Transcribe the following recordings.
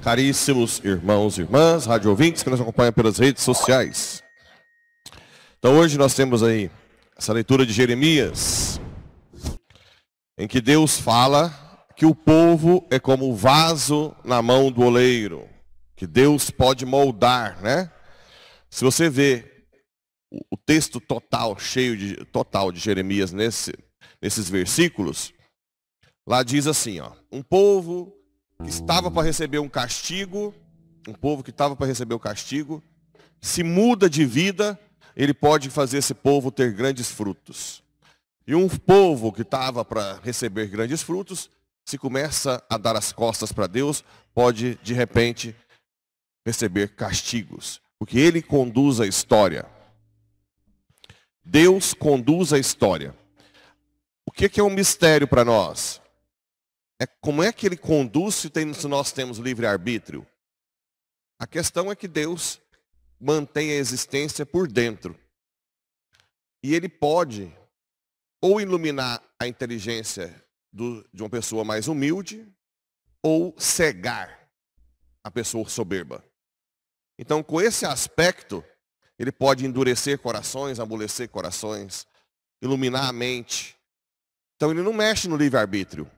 Caríssimos irmãos e irmãs, rádio ouvintes que nos acompanham pelas redes sociais. Então hoje nós temos aí essa leitura de Jeremias, em que Deus fala que o povo é como o vaso na mão do oleiro, que Deus pode moldar, né? Se você vê o texto total, total de Jeremias nesses versículos, lá diz assim, ó, um povo que estava para receber um castigo, se muda de vida, ele pode fazer esse povo ter grandes frutos. E um povo que estava para receber grandes frutos, se começa a dar as costas para Deus, pode de repente receber castigos, porque ele conduz a história. Deus conduz a história. O que é um mistério para nós? Como é que ele conduz se nós temos livre-arbítrio? A questão é que Deus mantém a existência por dentro. E ele pode ou iluminar a inteligência de uma pessoa mais humilde, ou cegar a pessoa soberba. Então, com esse aspecto, ele pode endurecer corações, amolecer corações, iluminar a mente. Então, ele não mexe no livre-arbítrio.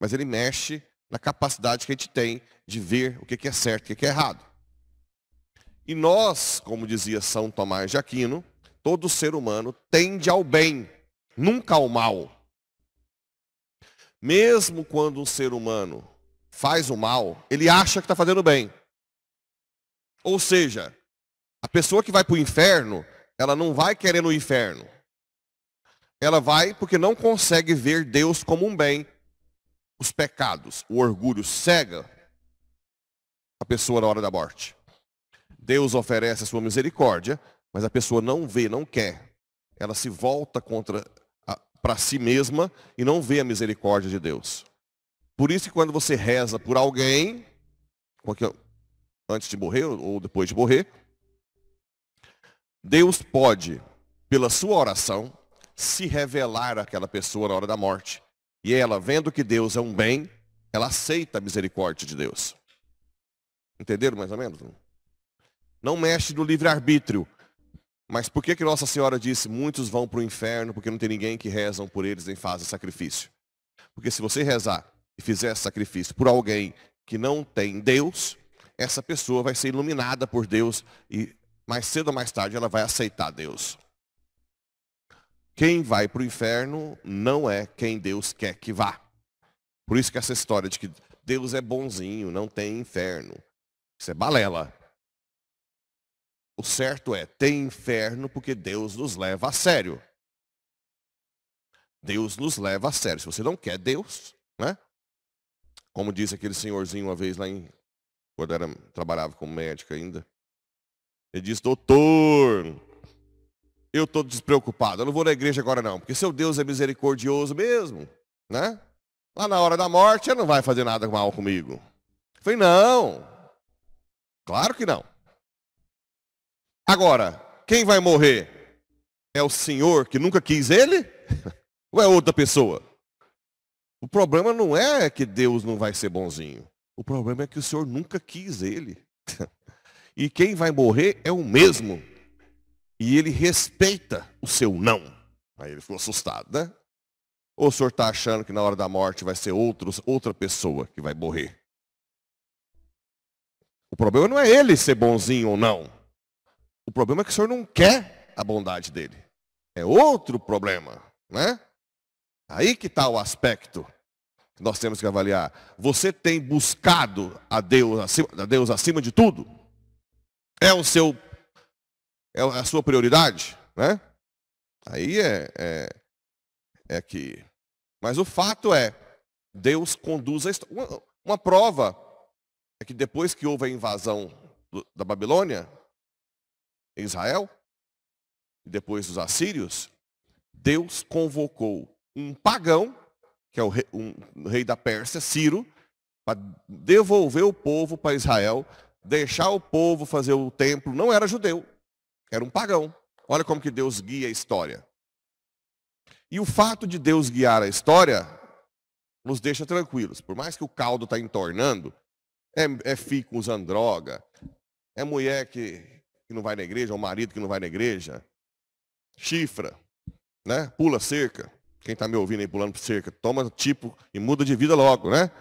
Mas ele mexe na capacidade que a gente tem de ver o que é certo e o que é errado. E nós, como dizia São Tomás de Aquino, todo ser humano tende ao bem, nunca ao mal. Mesmo quando um ser humano faz o mal, ele acha que está fazendo bem. Ou seja, a pessoa que vai para o inferno, ela não vai querer no inferno. Ela vai porque não consegue ver Deus como um bem. Os pecados, o orgulho cega a pessoa na hora da morte. Deus oferece a sua misericórdia, mas a pessoa não vê, não quer. Ela se volta para si mesma e não vê a misericórdia de Deus. Por isso que quando você reza por alguém, antes de morrer ou depois de morrer, Deus pode, pela sua oração, se revelar àquela pessoa na hora da morte. E ela, vendo que Deus é um bem, ela aceita a misericórdia de Deus. Entenderam mais ou menos? Não mexe no livre-arbítrio. Mas por que Nossa Senhora disse, muitos vão para o inferno, porque não tem ninguém que rezam por eles nem fazem sacrifício? Porque se você rezar e fizer sacrifício por alguém que não tem Deus, essa pessoa vai ser iluminada por Deus e mais cedo ou mais tarde ela vai aceitar Deus. Quem vai para o inferno não é quem Deus quer que vá. Por isso que essa história de que Deus é bonzinho, não tem inferno, isso é balela. O certo é, tem inferno porque Deus nos leva a sério. Deus nos leva a sério. Se você não quer Deus, né? Como disse aquele senhorzinho uma vez lá quando trabalhava como médico ainda. Ele disse, doutor, eu estou despreocupado, eu não vou na igreja agora não, porque seu Deus é misericordioso mesmo, né? Lá na hora da morte, ele não vai fazer nada mal comigo. Eu falei, não, claro que não. Agora, quem vai morrer é o Senhor que nunca quis ele? Ou é outra pessoa? O problema não é que Deus não vai ser bonzinho, o problema é que o Senhor nunca quis ele. E quem vai morrer é o mesmo. E ele respeita o seu não. Aí ele ficou assustado, né? Ou o senhor está achando que na hora da morte vai ser outra pessoa que vai morrer? O problema não é ele ser bonzinho ou não. O problema é que o senhor não quer a bondade dele. É outro problema, né? Aí que está o aspecto que nós temos que avaliar. Você tem buscado a Deus acima de tudo? É a sua prioridade, né? Aí é que... Mas o fato é, Deus conduz a história. Uma prova é que depois que houve a invasão da Babilônia, em Israel, e depois dos assírios, Deus convocou um pagão, que é um rei da Pérsia, Ciro, para devolver o povo para Israel, deixar o povo fazer o templo. Não era judeu, era um pagão. Olha como que Deus guia a história. E o fato de Deus guiar a história nos deixa tranquilos. Por mais que o caldo está entornando, é fico usando droga, é mulher que não vai na igreja, é o marido que não vai na igreja, chifra, né? Pula cerca. Quem está me ouvindo aí pulando cerca, toma tipo e muda de vida logo, né?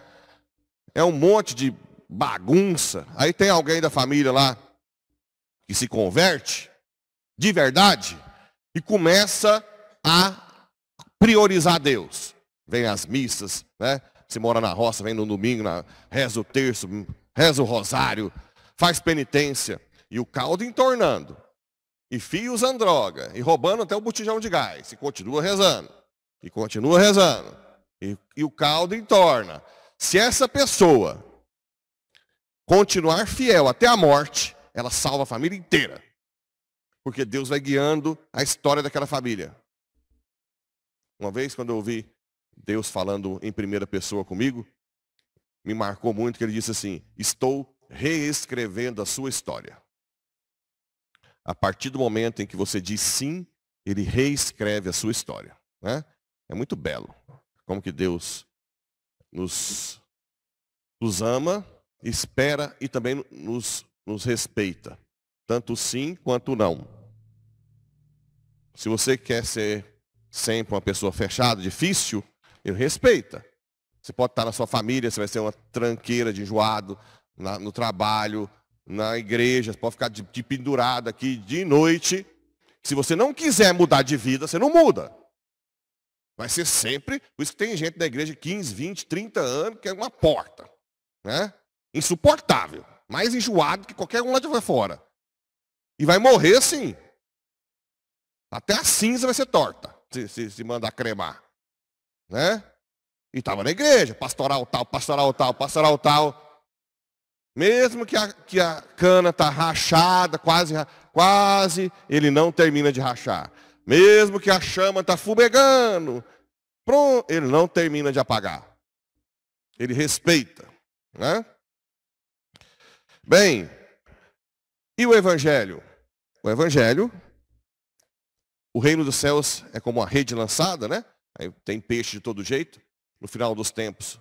É um monte de bagunça. Aí tem alguém da família lá que se converte de verdade e começa a priorizar Deus. Vem às missas, né? Se mora na roça, vem no domingo, reza o terço, reza o rosário, faz penitência. E o caldo entornando. E fio usando droga. E roubando até o botijão de gás. E continua rezando. E continua rezando. E o caldo entorna. Se essa pessoa continuar fiel até a morte, ela salva a família inteira. Porque Deus vai guiando a história daquela família. Uma vez, quando eu ouvi Deus falando em primeira pessoa comigo, me marcou muito que ele disse assim: estou reescrevendo a sua história. A partir do momento em que você diz sim, ele reescreve a sua história, né? É muito belo. Como que Deus nos ama, espera e também nos respeita. Tanto o sim quanto o não. Se você quer ser sempre uma pessoa fechada, difícil, ele respeita. Você pode estar na sua família, você vai ser uma tranqueira de enjoado, no trabalho, na igreja, você pode ficar de pendurado aqui de noite. Se você não quiser mudar de vida, você não muda. Vai ser sempre, por isso que tem gente da igreja de 15, 20, 30 anos que é uma porta, né? Insuportável, mais enjoado que qualquer um lá de fora. E vai morrer assim. Até a cinza vai ser torta, se mandar cremar, né? E estava na igreja, pastoral tal, pastoral tal, pastoral tal. Mesmo que a cana está rachada, quase, ele não termina de rachar. Mesmo que a chama está fumegando, pronto, ele não termina de apagar. Ele respeita, né? Bem, e o Evangelho? O Evangelho, o reino dos céus é como uma rede lançada, né? Aí tem peixe de todo jeito. No final dos tempos,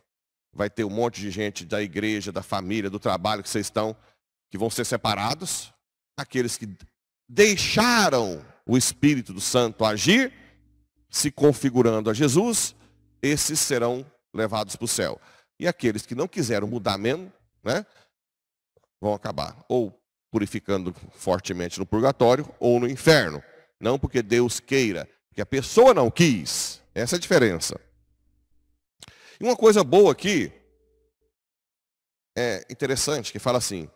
vai ter um monte de gente da igreja, da família, do trabalho que vocês estão, que vão ser separados. Aqueles que deixaram o Espírito do Santo agir, se configurando a Jesus, esses serão levados para o céu. E aqueles que não quiseram mudar mesmo, né, vão acabar ou purificando fortemente no purgatório ou no inferno. Não porque Deus queira, porque a pessoa não quis. Essa é a diferença. E uma coisa boa aqui, é interessante, que fala assim: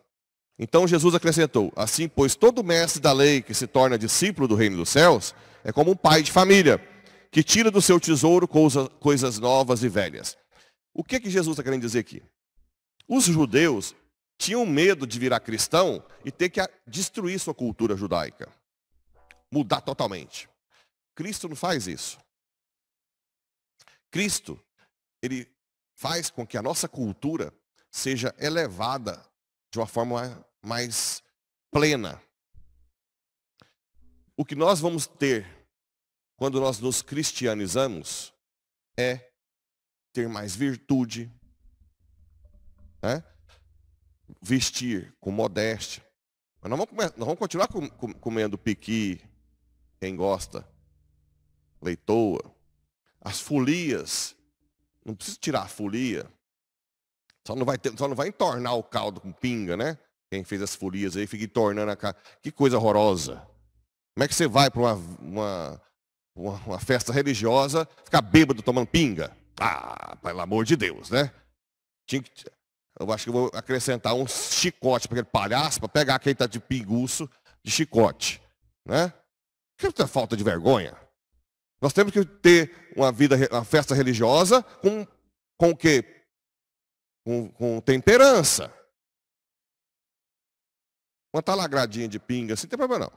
então Jesus acrescentou, assim, pois todo mestre da lei que se torna discípulo do reino dos céus, é como um pai de família, que tira do seu tesouro coisas novas e velhas. O que Jesus está querendo dizer aqui? Os judeus tinham medo de virar cristão e ter que destruir sua cultura judaica. Mudar totalmente. Cristo não faz isso. Cristo, ele faz com que a nossa cultura seja elevada de uma forma mais plena. O que nós vamos ter quando nós nos cristianizamos é ter mais virtude, né? Vestir com modéstia. Mas nós vamos continuar comendo piqui, quem gosta, leitoa. As folias, não precisa tirar a folia. Só não vai entornar o caldo com pinga, né? Quem fez as folias aí fica entornando a cara. Que coisa horrorosa. Como é que você vai para uma festa religiosa ficar bêbado tomando pinga? Ah, pelo amor de Deus, né? Eu acho que eu vou acrescentar um chicote para aquele palhaço, para pegar quem está de pinguço de chicote, né? Que falta de vergonha. Nós temos que ter uma festa religiosa com o quê? Com temperança. Uma talagradinha de pinga assim, não tem problema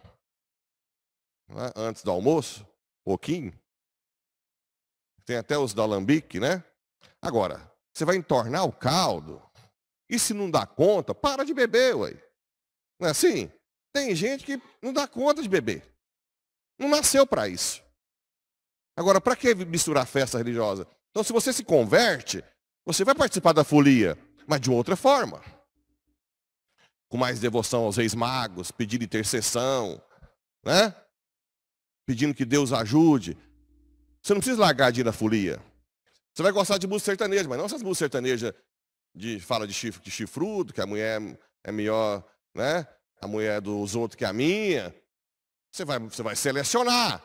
não. Antes do almoço, pouquinho. Tem até os da alambique, né? Agora, você vai entornar o caldo, E se não dá conta, para de beber, ué. Não é assim? Tem gente que não dá conta de beber. Não nasceu para isso. Agora, para que misturar festa religiosa? Então, se você se converte, você vai participar da folia, mas de outra forma. Com mais devoção aos reis magos, pedindo intercessão, né? Pedindo que Deus ajude. Você não precisa largar de ir na folia. Você vai gostar de música sertaneja, mas não essas músicas sertanejas fala de chifrudo, que a mulher é melhor, né? A mulher dos outros que a minha. Você vai selecionar.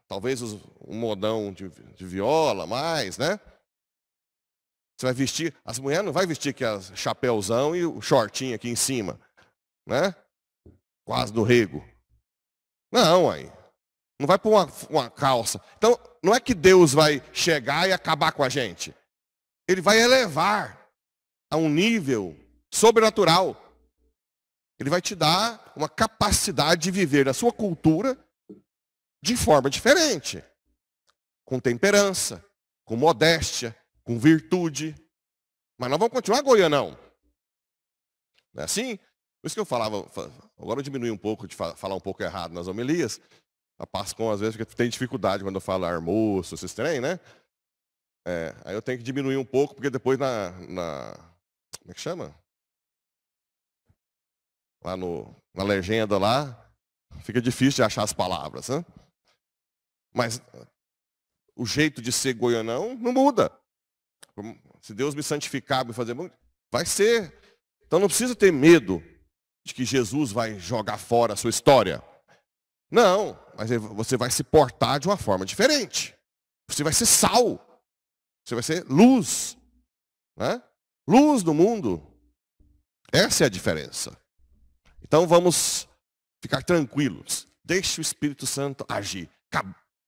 Talvez um modão de viola, mais, né? Você vai vestir, as mulheres não vai vestir que as chapéuzão e o shortinho aqui em cima, né? Quase do rego. Não, aí. Não vai pôr uma calça. Então, não é que Deus vai chegar e acabar com a gente. Ele vai elevar a um nível sobrenatural. Ele vai te dar uma capacidade de viver a sua cultura de forma diferente. Com temperança, com modéstia, com virtude. Mas nós vamos continuar goianão. Não é assim? Por isso que eu falava, agora eu diminui um pouco de falar um pouco errado nas homilias. A Pascom, às vezes, tem dificuldade quando eu falo almoço, esses trem, né? Aí eu tenho que diminuir um pouco, porque depois como é que chama? Lá na legenda lá, fica difícil de achar as palavras, né? Mas o jeito de ser goianão não muda. Se Deus me santificar, me fazer muito, vai ser. Então não precisa ter medo de que Jesus vai jogar fora a sua história. Não, mas você vai se portar de uma forma diferente. Você vai ser sal. Você vai ser luz. Né? Luz do mundo. Essa é a diferença. Então vamos ficar tranquilos. Deixe o Espírito Santo agir.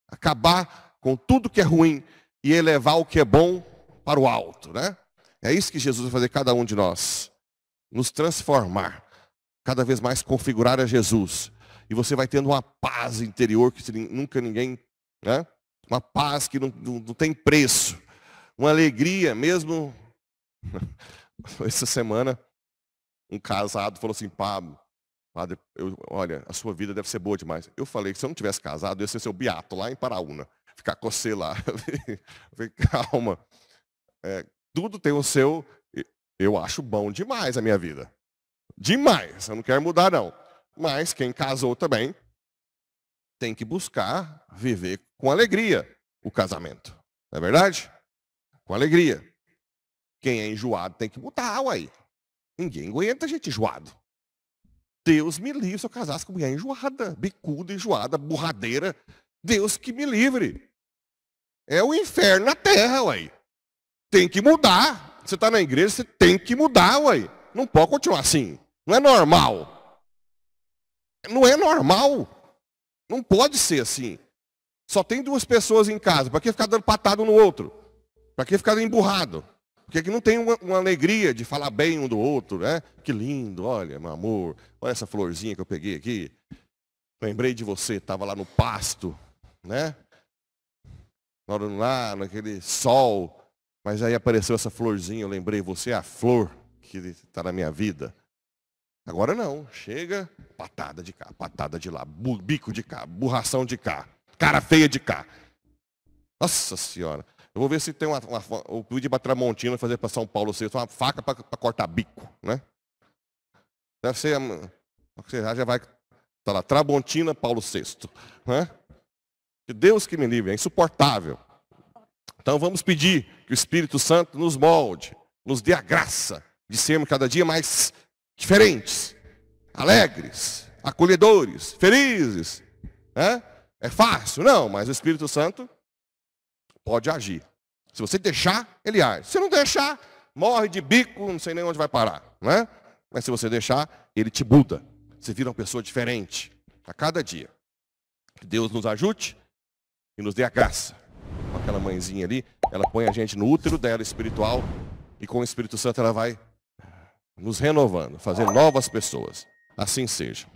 Acabar com tudo que é ruim e elevar o que é bom para o alto. Né? É isso que Jesus vai fazer cada um de nós. Nos transformar. Cada vez mais configurar a Jesus. E você vai tendo uma paz interior que nunca ninguém, né? Uma paz que não tem preço. Uma alegria mesmo. Essa semana, um casado falou assim, padre, olha, a sua vida deve ser boa demais. Eu falei que se eu não tivesse casado, eu ia ser seu beato lá em Paraúna. Ficar com você lá. Eu falei, calma. Tudo tem o seu. Eu acho bom demais a minha vida. Demais. Eu não quero mudar, não. Mas quem casou também tem que buscar viver com alegria o casamento. Não é verdade? Com alegria. Quem é enjoado tem que mudar, uai. Ninguém aguenta gente enjoado. Deus me livre se eu casasse com mulher enjoada, bicuda, enjoada, burradeira. Deus que me livre. É o inferno na terra, uai. Tem que mudar. Você está na igreja, você tem que mudar, uai. Não pode continuar assim. Não é normal. Não é normal. Não pode ser assim. Só tem duas pessoas em casa. Para que ficar dando patada um no outro? Para que ficar emburrado? Porque que não tem uma alegria de falar bem um do outro, né? Que lindo, olha, meu amor. Olha essa florzinha que eu peguei aqui. Lembrei de você, estava lá no pasto, né? Lá, naquele sol. Mas aí apareceu essa florzinha, eu lembrei, você é a flor que está na minha vida. Agora não, chega, patada de cá, patada de lá, bico de cá, burração de cá, cara feia de cá. Nossa Senhora, eu vou ver se tem eu pedi para Tramontina fazer para São Paulo VI, uma faca para cortar bico, né? Deve ser, você já vai, tá lá, Tramontina, Paulo VI, né? Deus que me livre, é insuportável. Então vamos pedir que o Espírito Santo nos molde, nos dê a graça de sermos cada dia mais diferentes, alegres, acolhedores, felizes. Né? É fácil? Não, mas o Espírito Santo pode agir. Se você deixar, ele age. Se não deixar, morre de bico, não sei nem onde vai parar. Né? Mas se você deixar, ele te muda. Você vira uma pessoa diferente a cada dia. Que Deus nos ajude e nos dê a graça. Com aquela mãezinha ali, ela põe a gente no útero dela espiritual e com o Espírito Santo ela vai nos renovando, fazendo novas pessoas. Assim seja.